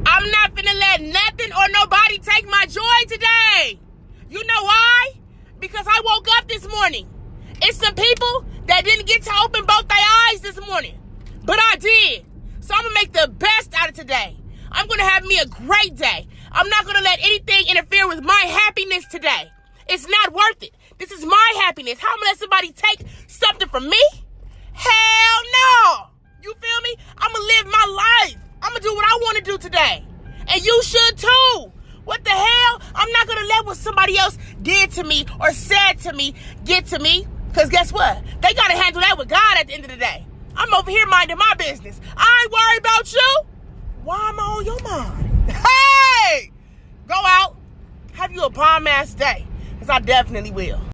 I'm not finna let nothing or nobody take my joy today. You know why? Because I woke up this morning. It's some people that didn't get to open both their eyes this morning. But I did. So I'm gonna make the best out of today. I'm gonna have me a great day. I'm not gonna let anything interfere with my happiness today. It's not worth it. This is my happiness. How am I gonna let somebody take something from me? Hell no. You feel me? I'm gonna live my life. I'm gonna do what I want to do today. And you should too. What the hell? I'm not gonna let what somebody else did to me or said to me get to me. Because guess what? They gotta handle that with God at the end of the day. I'm over here minding my business. I ain't worried about you. Why am I on your mind? Hey! Go out. Have you a bomb ass day. Because I definitely will.